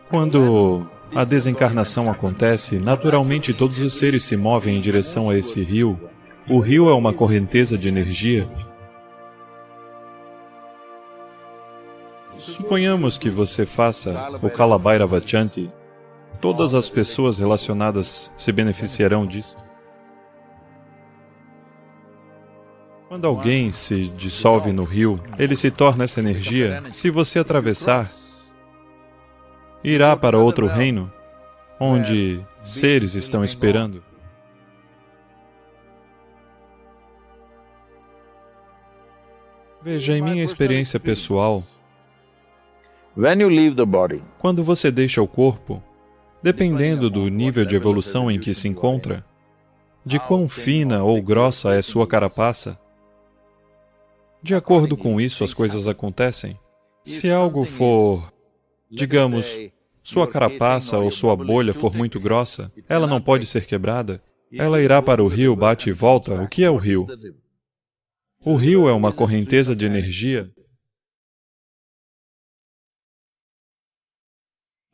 Quando a desencarnação acontece, naturalmente todos os seres se movem em direção a esse rio. O rio é uma correnteza de energia. Suponhamos que você faça o Kalabhairava Chanti. Todas as pessoas relacionadas se beneficiarão disso. Quando alguém se dissolve no rio, ele se torna essa energia. Se você atravessar, irá para outro reino, onde seres estão esperando. Veja, em minha experiência pessoal, quando você deixa o corpo, dependendo do nível de evolução em que se encontra, de quão fina ou grossa é sua carapaça, de acordo com isso as coisas acontecem. Se algo for, digamos, sua carapaça ou sua bolha for muito grossa, ela não pode ser quebrada. Ela irá para o rio, bate e volta. O que é o rio? O rio é uma correnteza de energia.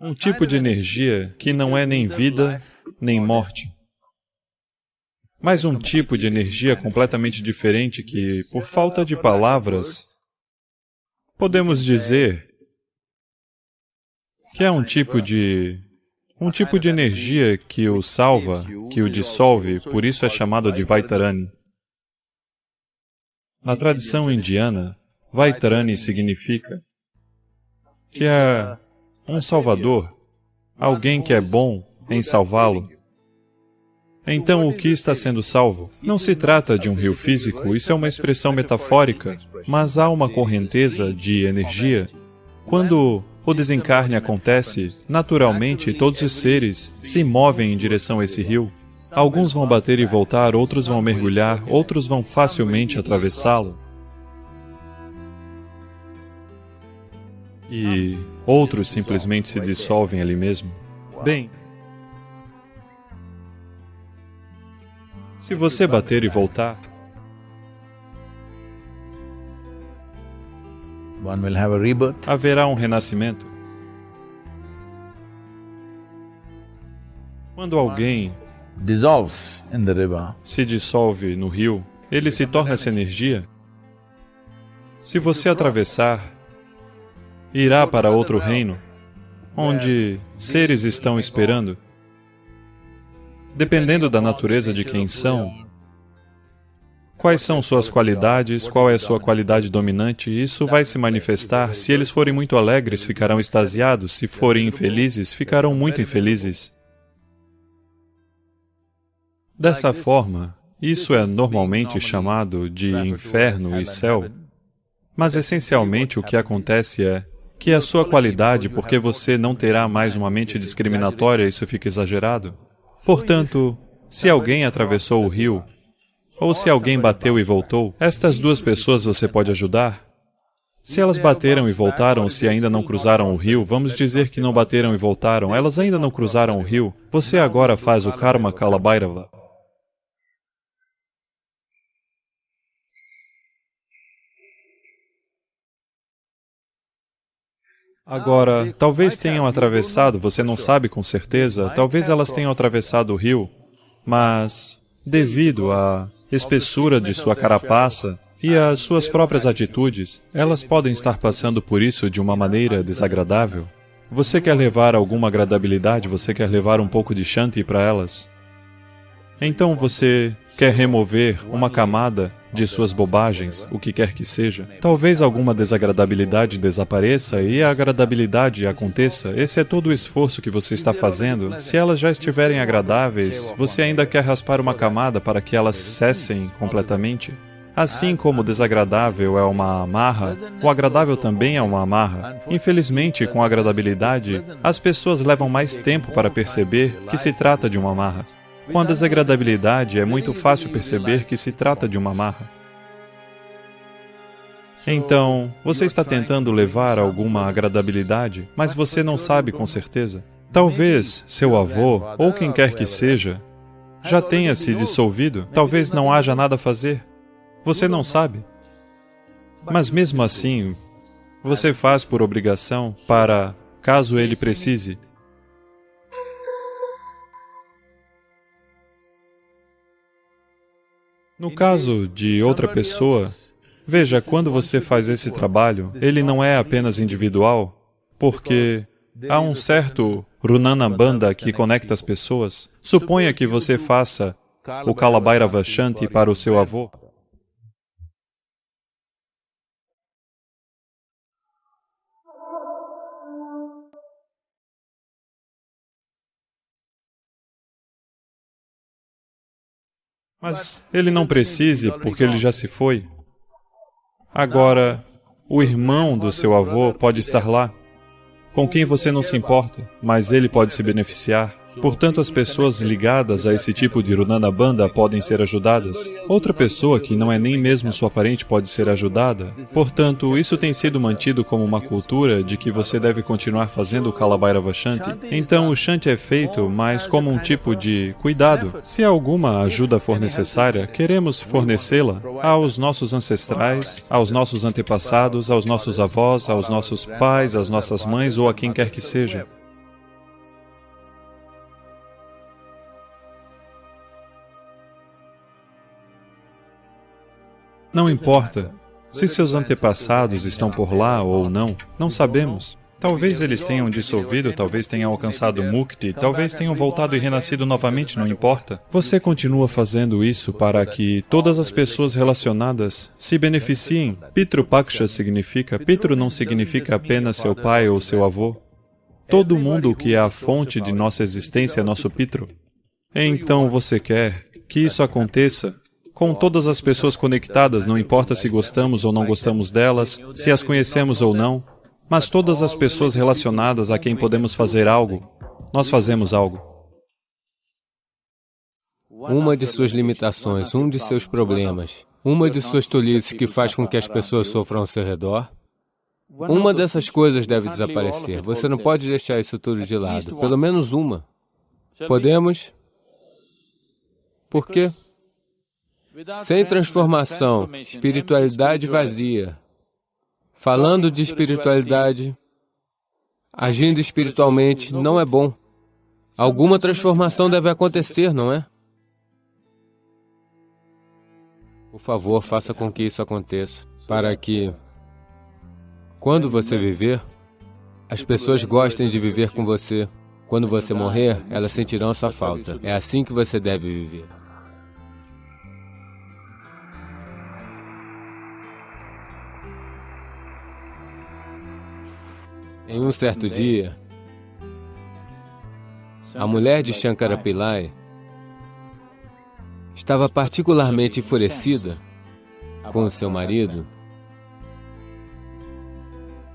Um tipo de energia que não é nem vida, nem morte. Mas um tipo de energia completamente diferente que, por falta de palavras, podemos dizer que é um tipo de energia que o salva, que o dissolve, por isso é chamado de Vaitarani. Na tradição indiana, Vaitarani significa que é um salvador, alguém que é bom em salvá-lo. Então, o que está sendo salvo? Não se trata de um rio físico, isso é uma expressão metafórica, mas há uma correnteza de energia. Quando o desencarne acontece, naturalmente todos os seres se movem em direção a esse rio. Alguns vão bater e voltar, outros vão mergulhar, outros vão facilmente atravessá-lo. E outros simplesmente se dissolvem ali mesmo. Bem, se você bater e voltar, haverá um renascimento. Quando alguém se dissolve no rio, ele se torna essa energia. Se você atravessar, irá para outro reino, onde seres estão esperando. Dependendo da natureza de quem são, quais são suas qualidades, qual é a sua qualidade dominante, isso vai se manifestar. Se eles forem muito alegres, ficarão extasiados. Se forem infelizes, ficarão muito infelizes. Dessa forma, isso é normalmente chamado de inferno e céu. Mas essencialmente o que acontece é que a sua qualidade, porque você não terá mais uma mente discriminatória, isso fica exagerado. Portanto, se alguém atravessou o rio, ou se alguém bateu e voltou, estas duas pessoas você pode ajudar? Se elas bateram e voltaram, se ainda não cruzaram o rio, vamos dizer que não bateram e voltaram, elas ainda não cruzaram o rio, você agora faz o Karma Kalabhairava. Agora, talvez tenham atravessado, você não sabe com certeza, talvez elas tenham atravessado o rio, mas, devido à espessura de sua carapaça e às suas próprias atitudes, elas podem estar passando por isso de uma maneira desagradável. Você quer levar alguma agradabilidade, você quer levar um pouco de Shanti para elas? Então você quer remover uma camada de suas bobagens, o que quer que seja. Talvez alguma desagradabilidade desapareça e a agradabilidade aconteça. Esse é todo o esforço que você está fazendo. Se elas já estiverem agradáveis, você ainda quer raspar uma camada para que elas cessem completamente? Assim como o desagradável é uma amarra, o agradável também é uma amarra. Infelizmente, com a agradabilidade, as pessoas levam mais tempo para perceber que se trata de uma amarra. Com a desagradabilidade, é muito fácil perceber que se trata de uma amarra. Então, você está tentando levar alguma agradabilidade, mas você não sabe com certeza. Talvez seu avô, ou quem quer que seja, já tenha se dissolvido, talvez não haja nada a fazer. Você não sabe. Mas mesmo assim, você faz por obrigação para caso ele precise. No caso de outra pessoa, veja, quando você faz esse trabalho, ele não é apenas individual, porque há um certo Runana Bandha que conecta as pessoas. Suponha que você faça o Kalabhairava Shanti para o seu avô. Mas ele não precise, porque ele já se foi. Agora, o irmão do seu avô pode estar lá, com quem você não se importa, mas ele pode se beneficiar. Portanto, as pessoas ligadas a esse tipo de Runana Bandha podem ser ajudadas. Outra pessoa que não é nem mesmo sua parente pode ser ajudada. Portanto, isso tem sido mantido como uma cultura de que você deve continuar fazendo o Kalabhairava Shanti. Então, o Shanti é feito, mas como um tipo de cuidado. Se alguma ajuda for necessária, queremos fornecê-la aos nossos ancestrais, aos nossos antepassados, aos nossos avós, aos nossos pais, às nossas mães ou a quem quer que seja. Não importa se seus antepassados estão por lá ou não, não sabemos. Talvez eles tenham dissolvido, talvez tenham alcançado Mukti, talvez tenham voltado e renascido novamente, não importa. Você continua fazendo isso para que todas as pessoas relacionadas se beneficiem. Pitru Paksha significa, Pitru não significa apenas seu pai ou seu avô. Todo mundo que é a fonte de nossa existência é nosso Pitru. Então você quer que isso aconteça com todas as pessoas conectadas, não importa se gostamos ou não gostamos delas, se as conhecemos ou não, mas todas as pessoas relacionadas a quem podemos fazer algo, nós fazemos algo. Uma de suas limitações, um de seus problemas, uma de suas tolices que faz com que as pessoas sofram ao seu redor, uma dessas coisas deve desaparecer. Você não pode deixar isso tudo de lado, pelo menos uma. Podemos? Por quê? Sem transformação, espiritualidade vazia. Falando de espiritualidade, agindo espiritualmente, não é bom. Alguma transformação deve acontecer, não é? Por favor, faça com que isso aconteça, para que, quando você viver, as pessoas gostem de viver com você. Quando você morrer, elas sentirão a sua falta. É assim que você deve viver. Em um certo dia, a mulher de Shankara Pillai estava particularmente enfurecida com o seu marido.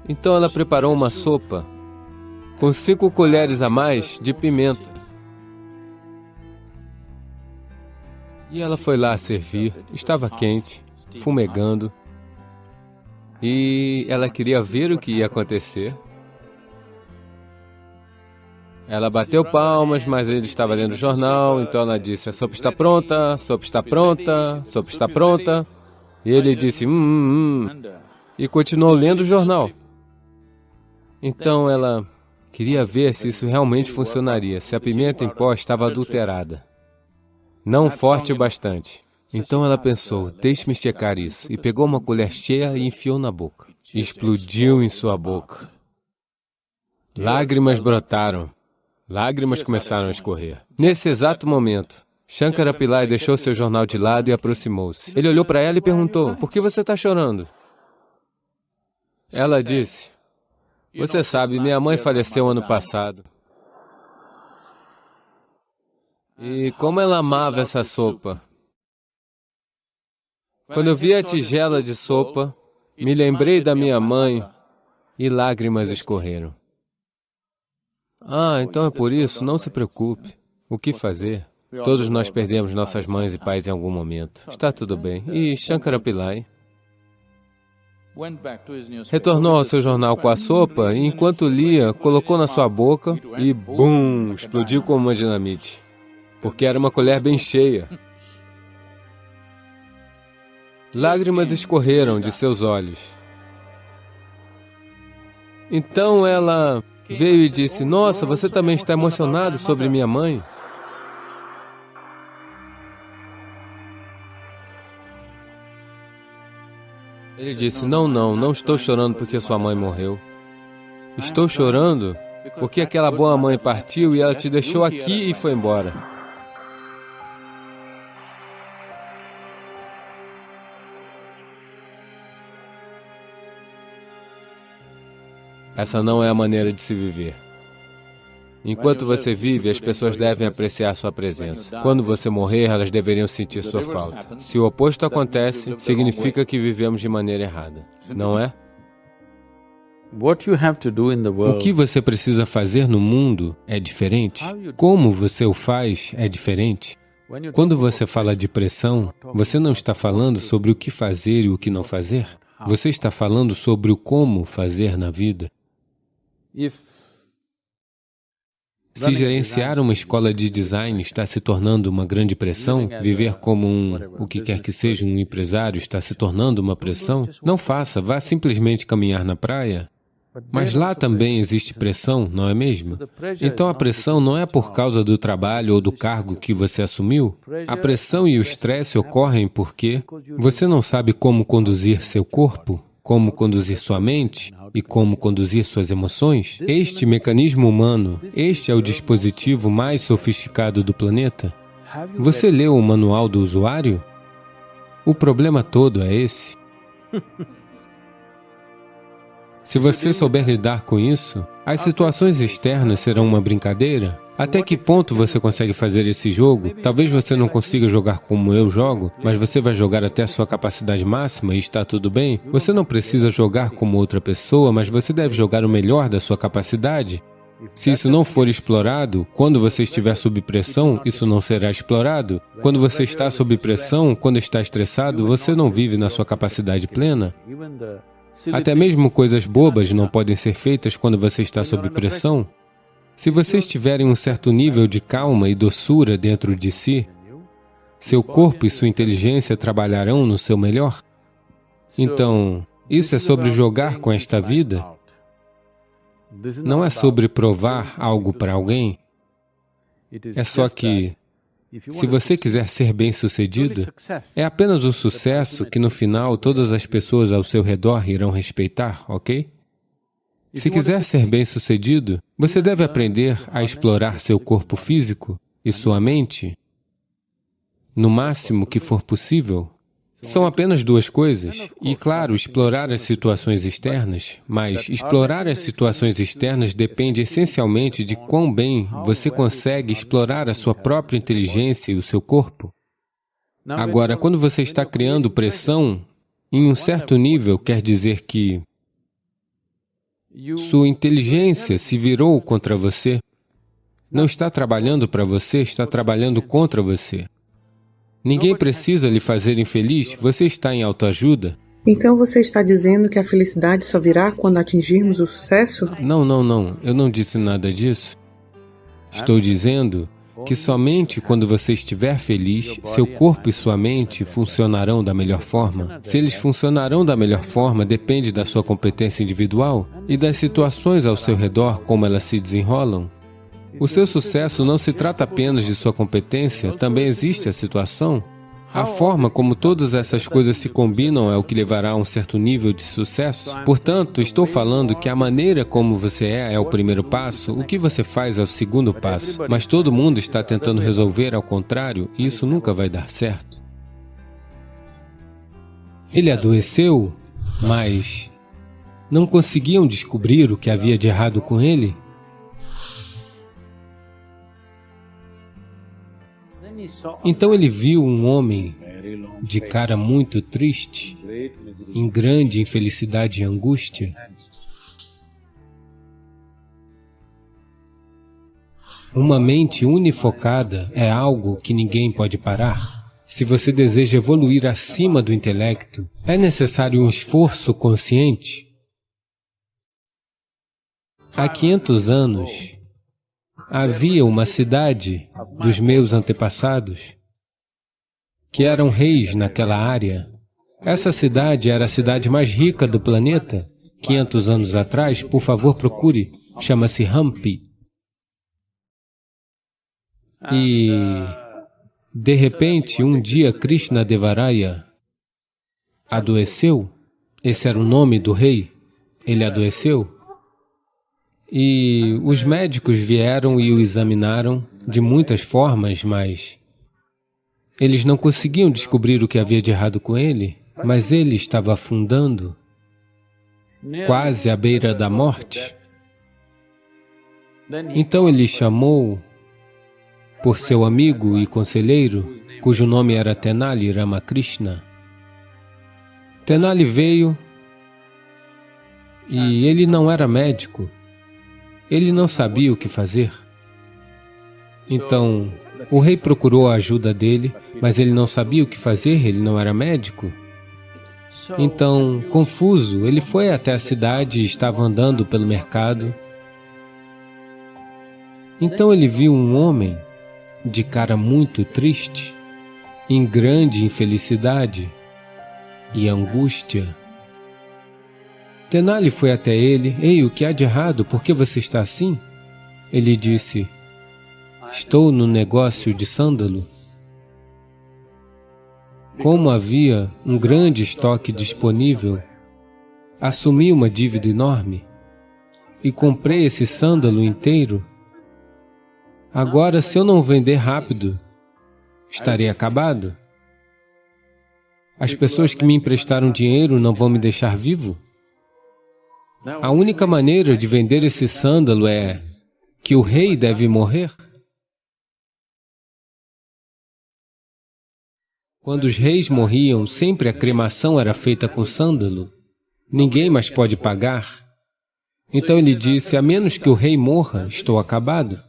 Então ela preparou uma sopa com 5 colheres a mais de pimenta. E ela foi lá servir, estava quente, fumegando, e ela queria ver o que ia acontecer. Ela bateu palmas, mas ele estava lendo o jornal, então ela disse, a sopa está pronta, a sopa está pronta, a sopa está pronta. E ele disse, e continuou lendo o jornal. Então ela queria ver se isso realmente funcionaria, se a pimenta em pó estava adulterada, não forte o bastante. Então ela pensou, deixe-me checar isso, e pegou uma colher cheia e enfiou na boca. Explodiu em sua boca. Lágrimas brotaram. Lágrimas começaram a escorrer. Nesse exato momento, Shankara Pillai deixou seu jornal de lado e aproximou-se. Ele olhou para ela e perguntou, por que você está chorando? Ela disse, você sabe, minha mãe faleceu ano passado. E como ela amava essa sopa. Quando eu vi a tigela de sopa, me lembrei da minha mãe e lágrimas escorreram. Ah, então é por isso, não se preocupe. O que fazer? Todos nós perdemos nossas mães e pais em algum momento. Está tudo bem. E Shankara Pillai retornou ao seu jornal com a sopa e, enquanto lia, colocou na sua boca e, bum, explodiu como uma dinamite. Porque era uma colher bem cheia. Lágrimas escorreram de seus olhos. Então ela veio e disse, nossa, você também está emocionado sobre minha mãe? Ele disse, não estou chorando porque sua mãe morreu. Estou chorando porque aquela boa mãe partiu e ela te deixou aqui e foi embora. Essa não é a maneira de se viver. Enquanto você vive, as pessoas devem apreciar sua presença. Quando você morrer, elas deveriam sentir sua falta. Se o oposto acontece, significa que vivemos de maneira errada, não é? O que você precisa fazer no mundo é diferente. Como você o faz é diferente. Quando você fala de pressão, você não está falando sobre o que fazer e o que não fazer. Você está falando sobre o como fazer na vida. Se gerenciar uma escola de design está se tornando uma grande pressão, viver como o que quer que seja, um empresário está se tornando uma pressão, não faça, vá simplesmente caminhar na praia. Mas lá também existe pressão, não é mesmo? Então a pressão não é por causa do trabalho ou do cargo que você assumiu. A pressão e o estresse ocorrem porque você não sabe como conduzir seu corpo, como conduzir sua mente e como conduzir suas emoções. Este mecanismo humano, este é o dispositivo mais sofisticado do planeta. Você leu o manual do usuário? O problema todo é esse. Se você souber lidar com isso, as situações externas serão uma brincadeira. Até que ponto você consegue fazer esse jogo? Talvez você não consiga jogar como eu jogo, mas você vai jogar até a sua capacidade máxima e está tudo bem. Você não precisa jogar como outra pessoa, mas você deve jogar o melhor da sua capacidade. Se isso não for explorado, quando você estiver sob pressão, isso não será explorado. Quando você está sob pressão, quando está estressado, você não vive na sua capacidade plena. Até mesmo coisas bobas não podem ser feitas quando você está sob pressão. Se você estiver em um certo nível de calma e doçura dentro de si, seu corpo e sua inteligência trabalharão no seu melhor. Então, isso é sobre jogar com esta vida. Não é sobre provar algo para alguém. É só que, se você quiser ser bem-sucedido, é apenas o sucesso que no final todas as pessoas ao seu redor irão respeitar, ok? Se quiser ser bem-sucedido, você deve aprender a explorar seu corpo físico e sua mente no máximo que for possível. São apenas duas coisas. E, claro, explorar as situações externas, mas explorar as situações externas depende essencialmente de quão bem você consegue explorar a sua própria inteligência e o seu corpo. Agora, quando você está criando pressão, em um certo nível, quer dizer que sua inteligência se virou contra você. Não está trabalhando para você, está trabalhando contra você. Ninguém precisa lhe fazer infeliz, você está em autoajuda. Então você está dizendo que a felicidade só virá quando atingirmos o sucesso? Não, eu não disse nada disso. Estou dizendo que somente quando você estiver feliz, seu corpo e sua mente funcionarão da melhor forma. Se eles funcionarão da melhor forma, depende da sua competência individual e das situações ao seu redor, como elas se desenrolam. O seu sucesso não se trata apenas de sua competência, também existe a situação. A forma como todas essas coisas se combinam é o que levará a um certo nível de sucesso. Portanto, estou falando que a maneira como você é o primeiro passo, o que você faz é o segundo passo. Mas todo mundo está tentando resolver ao contrário, e isso nunca vai dar certo. Ele adoeceu, mas não conseguiam descobrir o que havia de errado com ele? Então ele viu um homem de cara muito triste, em grande infelicidade e angústia. Uma mente unifocada é algo que ninguém pode parar. Se você deseja evoluir acima do intelecto, é necessário um esforço consciente. Há 500 anos, havia uma cidade dos meus antepassados que eram reis naquela área. Essa cidade era a cidade mais rica do planeta. 500 anos atrás, por favor, procure. chama-se Hampi. E, de repente, um dia Krishna Devaraya adoeceu. Esse era o nome do rei. Ele adoeceu. E os médicos vieram e o examinaram de muitas formas, mas eles não conseguiam descobrir o que havia de errado com ele, mas ele estava afundando, quase à beira da morte. Então ele chamou por seu amigo e conselheiro, cujo nome era Tenali Ramakrishna. Tenali veio e ele não era médico. Ele não sabia o que fazer. Então, o rei procurou a ajuda dele, mas ele não sabia o que fazer, ele não era médico. Então, confuso, ele foi até a cidade e estava andando pelo mercado. Então ele viu um homem de cara muito triste, em grande infelicidade e angústia. Tenali foi até ele. Ei, o que há de errado? Por que você está assim? Ele disse, estou no negócio de sândalo. Como havia um grande estoque disponível, assumi uma dívida enorme e comprei esse sândalo inteiro. Agora, se eu não vender rápido, estarei acabado. As pessoas que me emprestaram dinheiro não vão me deixar vivo? A única maneira de vender esse sândalo é que o rei deve morrer. Quando os reis morriam, sempre a cremação era feita com sândalo. Ninguém mais pode pagar. Então ele disse, a menos que o rei morra, estou acabado.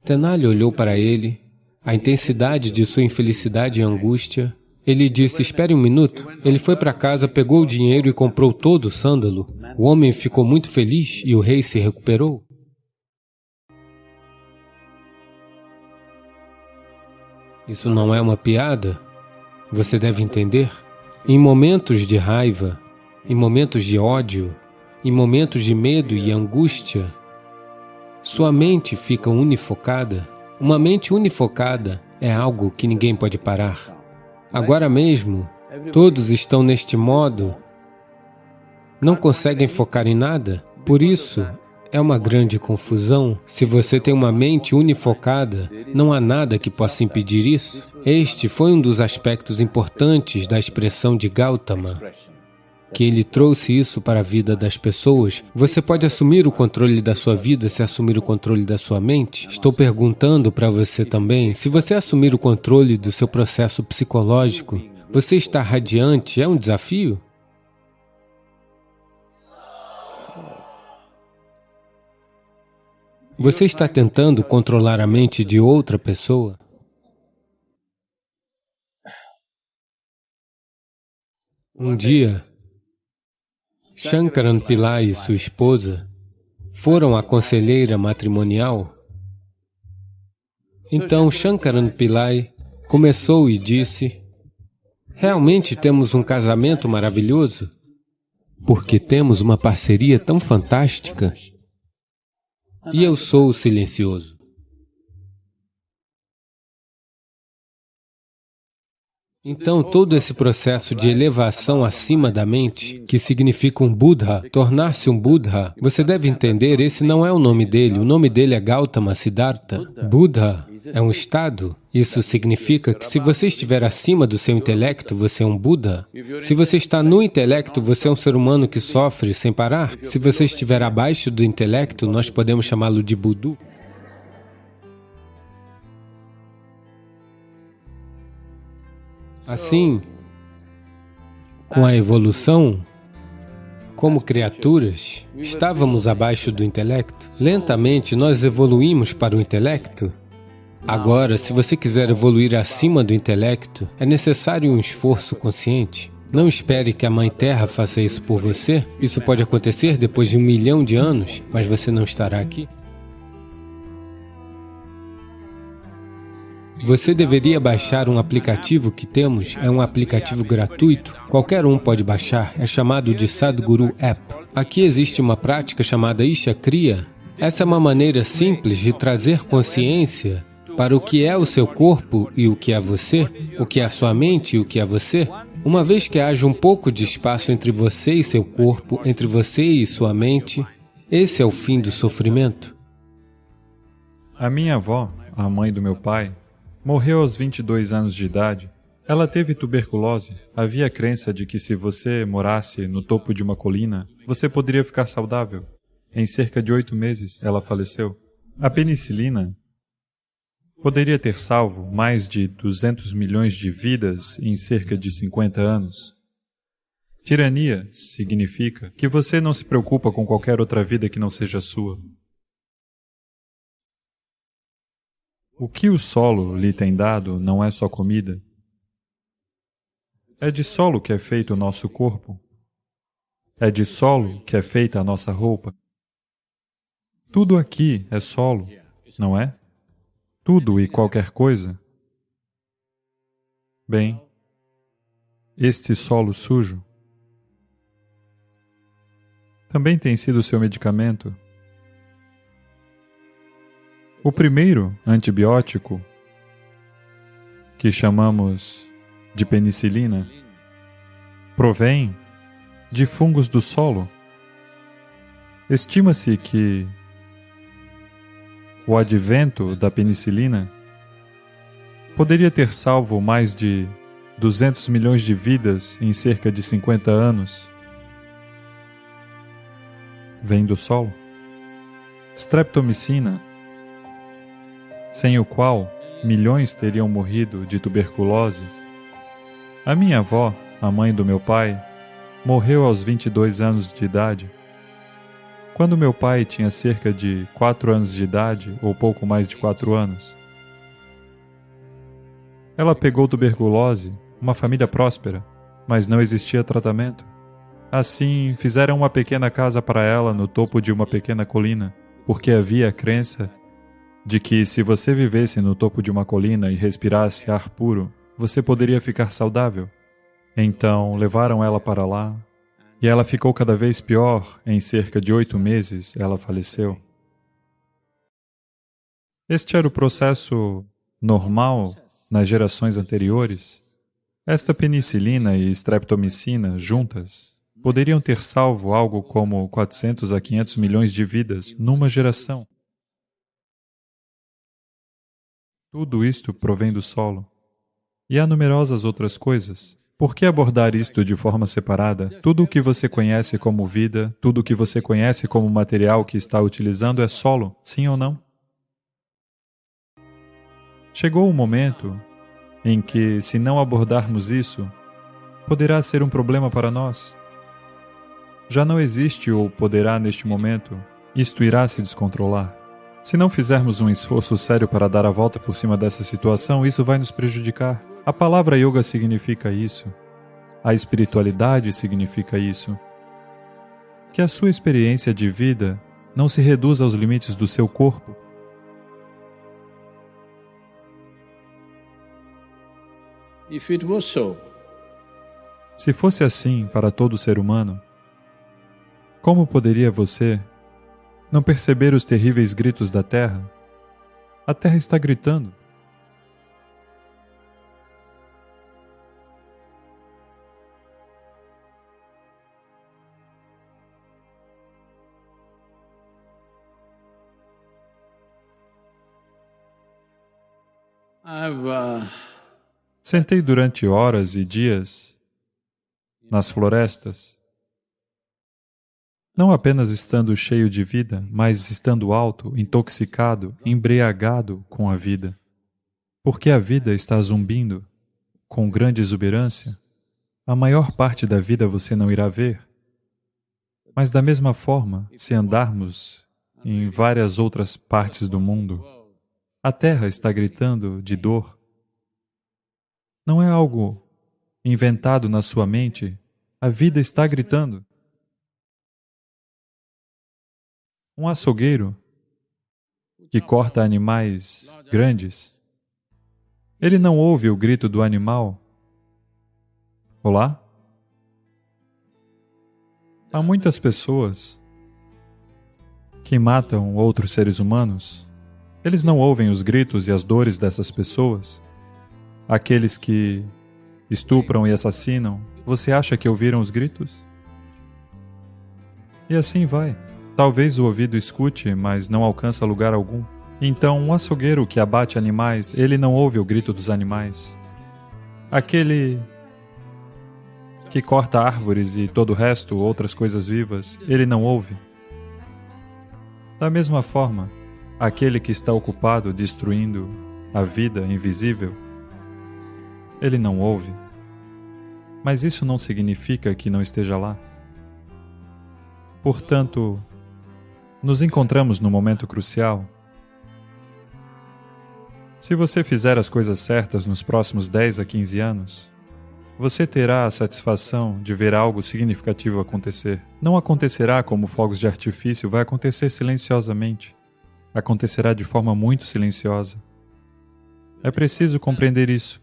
Tenali olhou para ele, a intensidade de sua infelicidade e angústia. Ele disse, espere um minuto. Ele foi para casa, pegou o dinheiro e comprou todo o sândalo. O homem ficou muito feliz e o rei se recuperou. Isso não é uma piada. Você deve entender. Em momentos de raiva, em momentos de ódio, em momentos de medo e angústia, sua mente fica unifocada. Uma mente unifocada é algo que ninguém pode parar. Agora mesmo, todos estão neste modo, não conseguem focar em nada. Por isso, é uma grande confusão. Se você tem uma mente unifocada, não há nada que possa impedir isso. Este foi um dos aspectos importantes da expressão de Gautama, que ele trouxe isso para a vida das pessoas. Você pode assumir o controle da sua vida se assumir o controle da sua mente? Estou perguntando para você também, se você assumir o controle do seu processo psicológico, você está radiante? É um desafio? Você está tentando controlar a mente de outra pessoa? Um dia, Shankaran Pillai e sua esposa foram à conselheira matrimonial. Então Shankaran Pillai começou e disse, realmente temos um casamento maravilhoso, porque temos uma parceria tão fantástica. E eu sou o silencioso. Então, todo esse processo de elevação acima da mente, que significa um Buddha, tornar-se um Buddha, você deve entender, esse não é o nome dele é Gautama Siddhartha. Buddha é um estado. Isso significa que se você estiver acima do seu intelecto, você é um Buddha. Se você está no intelecto, você é um ser humano que sofre sem parar. Se você estiver abaixo do intelecto, nós podemos chamá-lo de Budu. Assim, com a evolução, como criaturas, estávamos abaixo do intelecto. Lentamente, nós evoluímos para o intelecto. Agora, se você quiser evoluir acima do intelecto, é necessário um esforço consciente. Não espere que a Mãe Terra faça isso por você. Isso pode acontecer depois de 1 milhão de anos, mas você não estará aqui. Você deveria baixar um aplicativo que temos, é um aplicativo gratuito, qualquer um pode baixar, é chamado de Sadhguru App. Aqui existe uma prática chamada Isha Kriya. Essa é uma maneira simples de trazer consciência para o que é o seu corpo e o que é você, o que é a sua mente e o que é você. Uma vez que haja um pouco de espaço entre você e seu corpo, entre você e sua mente, esse é o fim do sofrimento. A minha avó, a mãe do meu pai, morreu aos 22 anos de idade. Ela teve tuberculose. Havia a crença de que se você morasse no topo de uma colina, você poderia ficar saudável. Em cerca de 8 meses, ela faleceu. A penicilina poderia ter salvo mais de 200 milhões de vidas em cerca de 50 anos. Tirania significa que você não se preocupa com qualquer outra vida que não seja sua. O que o solo lhe tem dado não é só comida. É de solo que é feito o nosso corpo. É de solo que é feita a nossa roupa. Tudo aqui é solo, não é? Tudo e qualquer coisa. Bem, este solo sujo também tem sido seu medicamento. O primeiro antibiótico, que chamamos de penicilina, provém de fungos do solo. Estima-se que o advento da penicilina poderia ter salvo mais de 200 milhões de vidas em cerca de 50 anos. Vem do solo. Streptomicina, sem o qual milhões teriam morrido de tuberculose. A minha avó, a mãe do meu pai, morreu aos 22 anos de idade. Quando meu pai tinha cerca de 4 anos de idade, ou pouco mais de 4 anos. Ela pegou tuberculose, uma família próspera, mas não existia tratamento. Assim, fizeram uma pequena casa para ela no topo de uma pequena colina, porque havia a crença de que se você vivesse no topo de uma colina e respirasse ar puro, você poderia ficar saudável. Então, levaram ela para lá, e ela ficou cada vez pior. Em cerca de 8 meses, ela faleceu. Este era o processo normal nas gerações anteriores. Esta penicilina e streptomicina juntas poderiam ter salvo algo como 400 a 500 milhões de vidas numa geração. Tudo isto provém do solo. E há numerosas outras coisas. Por que abordar isto de forma separada? Tudo o que você conhece como vida, tudo o que você conhece como material que está utilizando é solo, sim ou não? Chegou o momento em que, se não abordarmos isso, poderá ser um problema para nós. Já não existe ou poderá neste momento, isto irá se descontrolar. Se não fizermos um esforço sério para dar a volta por cima dessa situação, isso vai nos prejudicar. A palavra yoga significa isso. A espiritualidade significa isso. Que a sua experiência de vida não se reduza aos limites do seu corpo. Se fosse assim para todo ser humano, como poderia você não perceber os terríveis gritos da Terra? A Terra está gritando. Sentei durante horas e dias nas florestas, não apenas estando cheio de vida, mas estando alto, intoxicado, embriagado com a vida. Porque a vida está zumbindo com grande exuberância. A maior parte da vida você não irá ver. Mas da mesma forma, se andarmos em várias outras partes do mundo, a Terra está gritando de dor. Não é algo inventado na sua mente. A vida está gritando. Um açougueiro que corta animais grandes, ele não ouve o grito do animal. Olá? Há muitas pessoas que matam outros seres humanos. Eles não ouvem os gritos e as dores dessas pessoas. Aqueles que estupram e assassinam, você acha que ouviram os gritos? E assim vai. Talvez o ouvido escute, mas não alcança lugar algum. Então, um açougueiro que abate animais, ele não ouve o grito dos animais. Aquele que corta árvores e todo o resto, outras coisas vivas, ele não ouve. Da mesma forma, aquele que está ocupado destruindo a vida invisível, ele não ouve. Mas isso não significa que não esteja lá. Portanto, nos encontramos no momento crucial. Se você fizer as coisas certas nos próximos 10 a 15 anos, você terá a satisfação de ver algo significativo acontecer. Não acontecerá como fogos de artifício, vai acontecer silenciosamente. Acontecerá de forma muito silenciosa. É preciso compreender isso.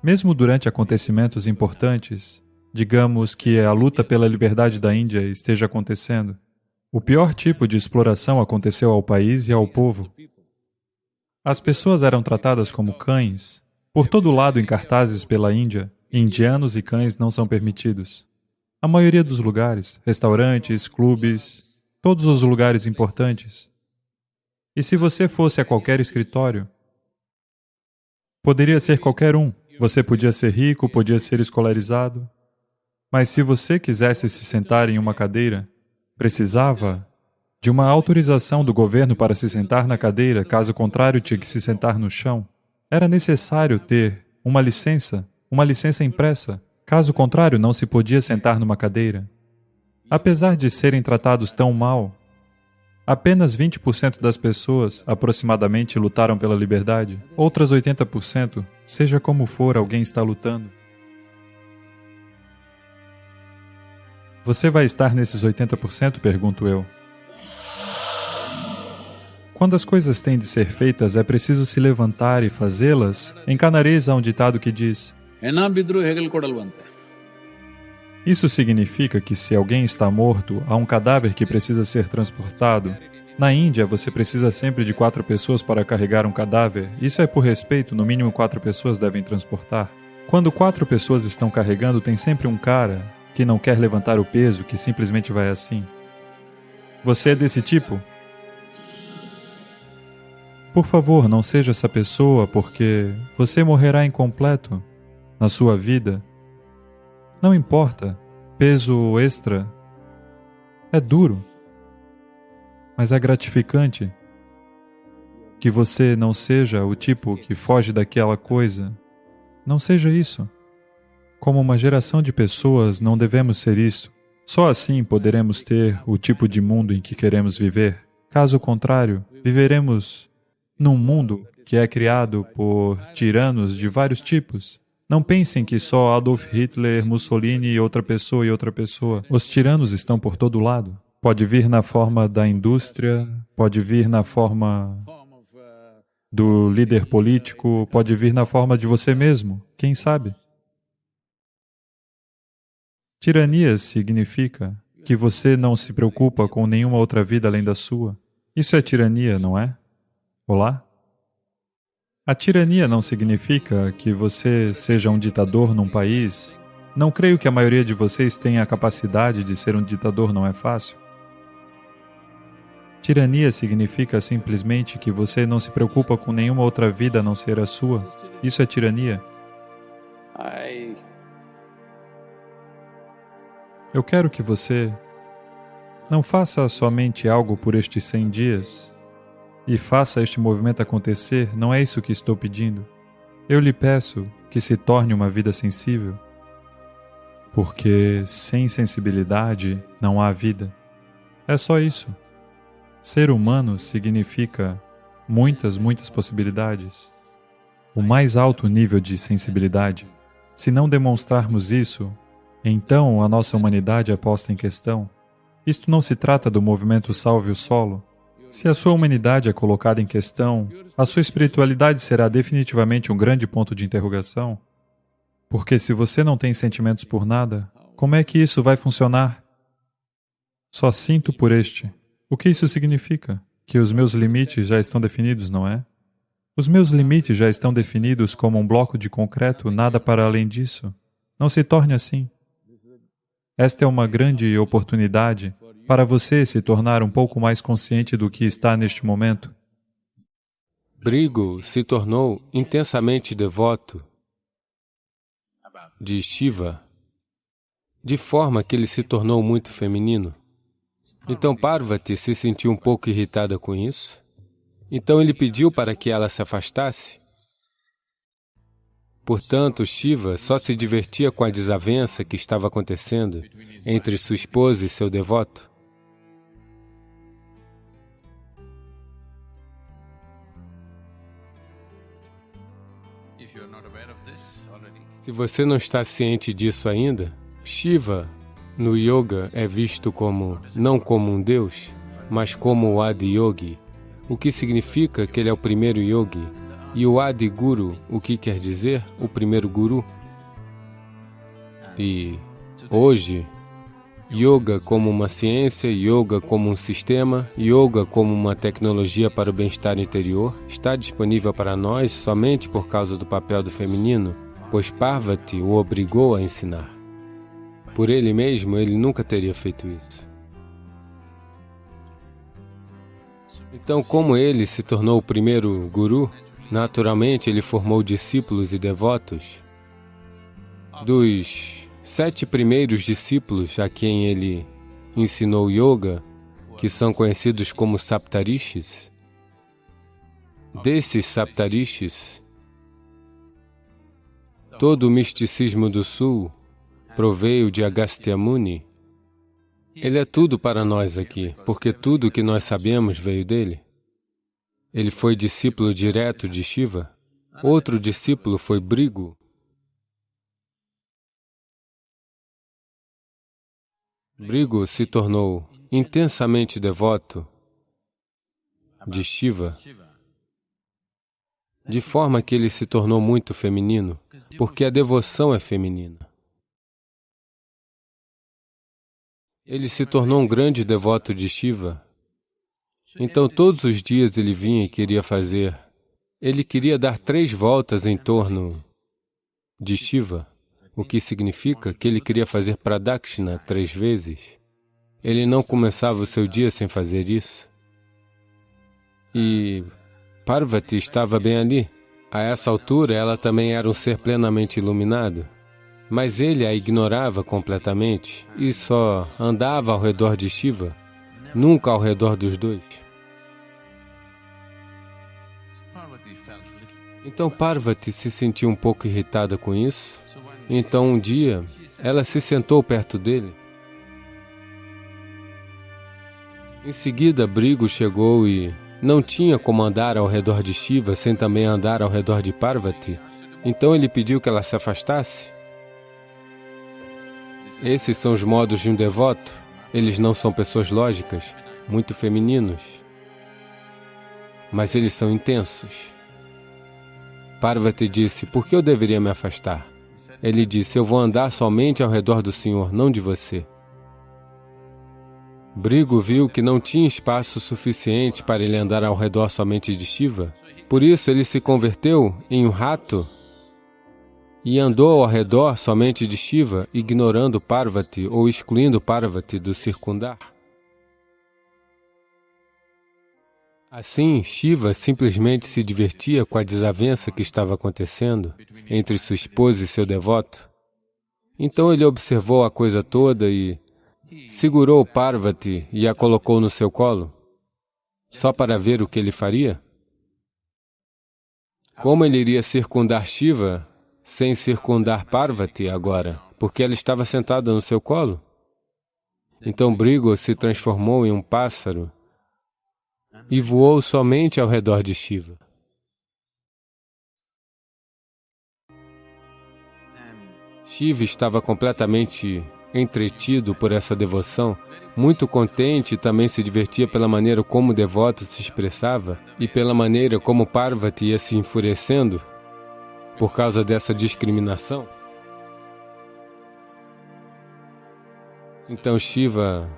Mesmo durante acontecimentos importantes, digamos que a luta pela liberdade da Índia esteja acontecendo, o pior tipo de exploração aconteceu ao país e ao povo. As pessoas eram tratadas como cães. Por todo lado em cartazes pela Índia, indianos e cães não são permitidos. A maioria dos lugares, restaurantes, clubes, todos os lugares importantes. E se você fosse a qualquer escritório, poderia ser qualquer um. Você podia ser rico, podia ser escolarizado. Mas se você quisesse se sentar em uma cadeira, precisava de uma autorização do governo para se sentar na cadeira, caso contrário tinha que se sentar no chão. Era necessário ter uma licença impressa, caso contrário não se podia sentar numa cadeira. Apesar de serem tratados tão mal, apenas 20% das pessoas, aproximadamente, lutaram pela liberdade. Outras 80%, seja como for, alguém está lutando. Você vai estar nesses 80%? Pergunto eu. Quando as coisas têm de ser feitas, é preciso se levantar e fazê-las. Em canarês há um ditado que diz: isso significa que se alguém está morto, há um cadáver que precisa ser transportado. Na Índia, você precisa sempre de 4 pessoas para carregar um cadáver. Isso é por respeito, no mínimo 4 pessoas devem transportar. Quando 4 pessoas estão carregando, tem sempre um cara que não quer levantar o peso, que simplesmente vai assim. Você é desse tipo? Por favor, não seja essa pessoa, porque você morrerá incompleto na sua vida. Não importa, peso extra é duro, mas é gratificante que você não seja o tipo que foge daquela coisa. Não seja isso. Como uma geração de pessoas, não devemos ser isso. Só assim poderemos ter o tipo de mundo em que queremos viver. Caso contrário, viveremos num mundo que é criado por tiranos de vários tipos. Não pensem que só Adolf Hitler, Mussolini e outra pessoa. Os tiranos estão por todo lado. Pode vir na forma da indústria, pode vir na forma do líder político, pode vir na forma de você mesmo, quem sabe? Tirania significa que você não se preocupa com nenhuma outra vida além da sua. Isso é tirania, não é? Olá? A tirania não significa que você seja um ditador num país. Não creio que a maioria de vocês tenha a capacidade de ser um ditador, não é fácil. Tirania significa simplesmente que você não se preocupa com nenhuma outra vida a não ser a sua. Isso é tirania. Eu quero que você não faça somente algo por estes 100 dias e faça este movimento acontecer, não é isso que estou pedindo. Eu lhe peço que se torne uma vida sensível, porque sem sensibilidade não há vida. É só isso. Ser humano significa muitas possibilidades. O mais alto nível de sensibilidade. Se não demonstrarmos isso, então a nossa humanidade é posta em questão. Isto não se trata do movimento Salve o Solo. Se a sua humanidade é colocada em questão, a sua espiritualidade será definitivamente um grande ponto de interrogação. Porque se você não tem sentimentos por nada, Como é que isso vai funcionar? Só sinto por este. O que isso significa? Que os meus limites já estão definidos, não é? Os meus limites já estão definidos como um bloco de concreto, nada para além disso. Não se torne assim. Esta é uma grande oportunidade para você se tornar um pouco mais consciente do que está neste momento. Brigu se tornou intensamente devoto de Shiva, de forma que ele se tornou muito feminino. Então Parvati se sentiu um pouco irritada com isso. Então ele pediu para que ela se afastasse. Portanto, Shiva só se divertia com a desavença que estava acontecendo entre sua esposa e seu devoto. Se você não está ciente disso ainda, Shiva no yoga é visto não como um deus, mas como o Adi Yogi, o que significa que ele é o primeiro yogi. E o Adi Guru, o que quer dizer? O primeiro guru. E hoje, yoga como uma ciência, yoga como um sistema, yoga como uma tecnologia para o bem-estar interior, está disponível para nós somente por causa do papel do feminino, pois Parvati o obrigou a ensinar. Por ele mesmo, ele nunca teria feito isso. Então, como ele se tornou o primeiro guru, naturalmente ele formou discípulos e devotos. Dos 7 primeiros discípulos a quem ele ensinou yoga, que são conhecidos como Saptarishis, desses Saptarishis, todo o misticismo do sul proveio de Agastya Muni. Ele é tudo para nós aqui, porque tudo o que nós sabemos veio dele. Ele foi discípulo direto de Shiva. Outro discípulo foi Brigu. Brigu se tornou intensamente devoto de Shiva, de forma que ele se tornou muito feminino, porque a devoção é feminina. Ele se tornou um grande devoto de Shiva. Então, todos os dias ele vinha e queria fazer. Ele queria dar 3 voltas em torno de Shiva, o que significa que ele queria fazer Pradakshina 3 vezes. Ele não começava o seu dia sem fazer isso. E Parvati estava bem ali. A essa altura, ela também era um ser plenamente iluminado. Mas ele a ignorava completamente e só andava ao redor de Shiva, nunca ao redor dos dois. Então Parvati se sentiu um pouco irritada com isso. Então um dia, ela se sentou perto dele. Em seguida, Brigu chegou e não tinha como andar ao redor de Shiva sem também andar ao redor de Parvati. Então ele pediu que ela se afastasse. Esses são os modos de um devoto. Eles não são pessoas lógicas, muito femininos, mas eles são intensos. Parvati disse, por que eu deveria me afastar? Ele disse, eu vou andar somente ao redor do Senhor, não de você. Brigu viu que não tinha espaço suficiente para ele andar ao redor somente de Shiva. Por isso ele se converteu em um rato e andou ao redor somente de Shiva, ignorando Parvati ou excluindo Parvati do circundar. Assim, Shiva simplesmente se divertia com a desavença que estava acontecendo entre sua esposa e seu devoto. Então ele observou a coisa toda e segurou Parvati e a colocou no seu colo, só para ver o que ele faria. Como ele iria circundar Shiva sem circundar Parvati agora, porque ela estava sentada no seu colo? Então Brigu se transformou em um pássaro e voou somente ao redor de Shiva. Shiva estava completamente entretido por essa devoção, muito contente e também se divertia pela maneira como o devoto se expressava e pela maneira como Parvati ia se enfurecendo por causa dessa discriminação. Então Shiva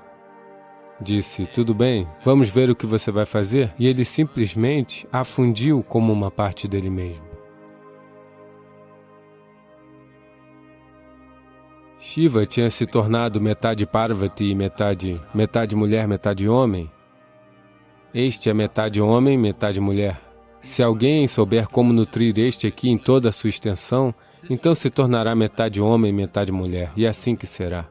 disse, tudo bem, vamos ver o que você vai fazer. E ele simplesmente a fundiu como uma parte dele mesmo. Shiva tinha se tornado metade Parvati e metade mulher, metade homem. Este é metade homem, metade mulher. Se alguém souber como nutrir este aqui em toda a sua extensão, então se tornará metade homem, metade mulher, e assim que será.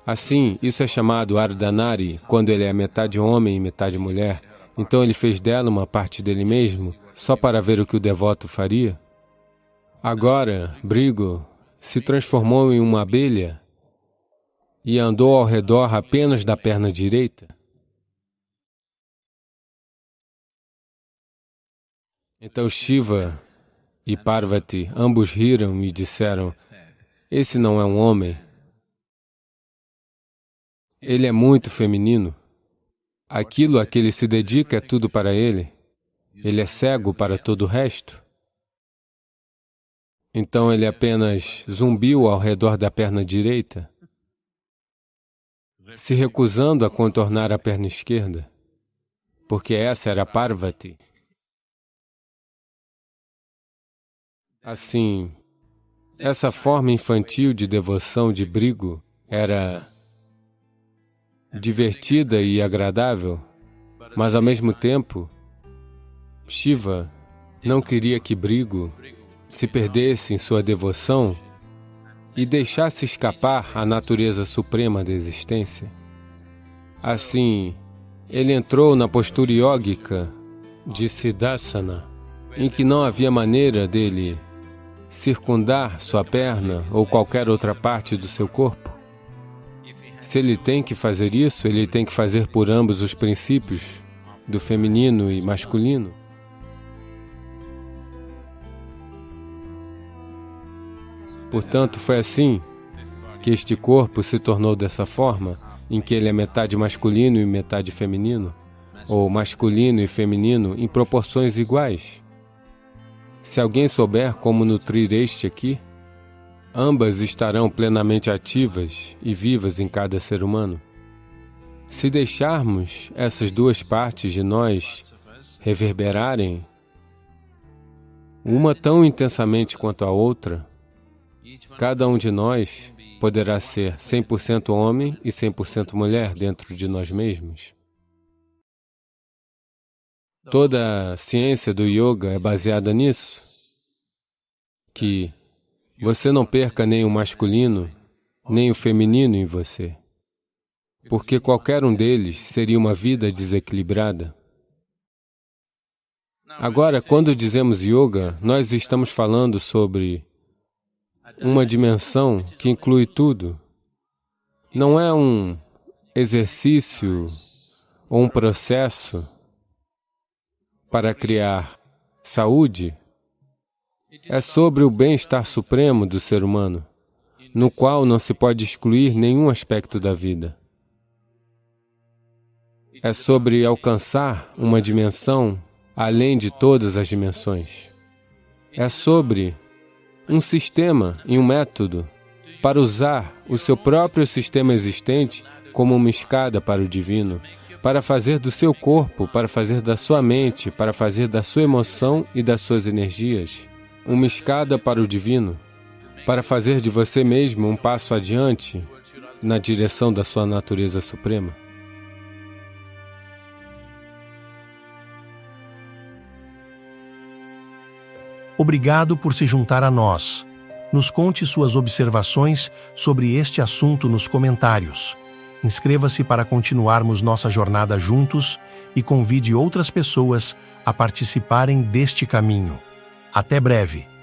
Assim, isso é chamado Ardhanari, quando ele é metade homem e metade mulher. Então ele fez dela uma parte dele mesmo, só para ver o que o devoto faria. Agora, Brigu se transformou em uma abelha e andou ao redor apenas da perna direita. Então Shiva e Parvati ambos riram e disseram, esse não é um homem. Ele é muito feminino. Aquilo a que ele se dedica é tudo para ele. Ele é cego para todo o resto. Então ele apenas zumbiu ao redor da perna direita, se recusando a contornar a perna esquerda, porque essa era Parvati. Assim, essa forma infantil de devoção de Brigu era divertida e agradável, mas ao mesmo tempo, Shiva não queria que Brigu se perdesse em sua devoção e deixasse escapar a natureza suprema da existência. Assim, ele entrou na postura yógica de Siddhasana, em que não havia maneira dele circundar sua perna ou qualquer outra parte do seu corpo. Se ele tem que fazer isso, ele tem que fazer por ambos os princípios, do feminino e masculino. Portanto, foi assim que este corpo se tornou dessa forma, em que ele é metade masculino e metade feminino, ou masculino e feminino em proporções iguais. Se alguém souber como nutrir este aqui, ambas estarão plenamente ativas e vivas em cada ser humano. Se deixarmos essas duas partes de nós reverberarem, uma tão intensamente quanto a outra, cada um de nós poderá ser 100% homem e 100% mulher dentro de nós mesmos. Toda a ciência do yoga é baseada nisso, que você não perca nem o masculino, nem o feminino em você, porque qualquer um deles seria uma vida desequilibrada. Agora, quando dizemos yoga, nós estamos falando sobre uma dimensão que inclui tudo. Não é um exercício ou um processo para criar saúde. É sobre o bem-estar supremo do ser humano, no qual não se pode excluir nenhum aspecto da vida. É sobre alcançar uma dimensão além de todas as dimensões. É sobre um sistema e um método para usar o seu próprio sistema existente como uma escada para o divino, para fazer do seu corpo, para fazer da sua mente, para fazer da sua emoção e das suas energias uma escada para o divino, para fazer de você mesmo um passo adiante na direção da sua natureza suprema. Obrigado por se juntar a nós. Nos conte suas observações sobre este assunto nos comentários. Inscreva-se para continuarmos nossa jornada juntos e convide outras pessoas a participarem deste caminho. Até breve!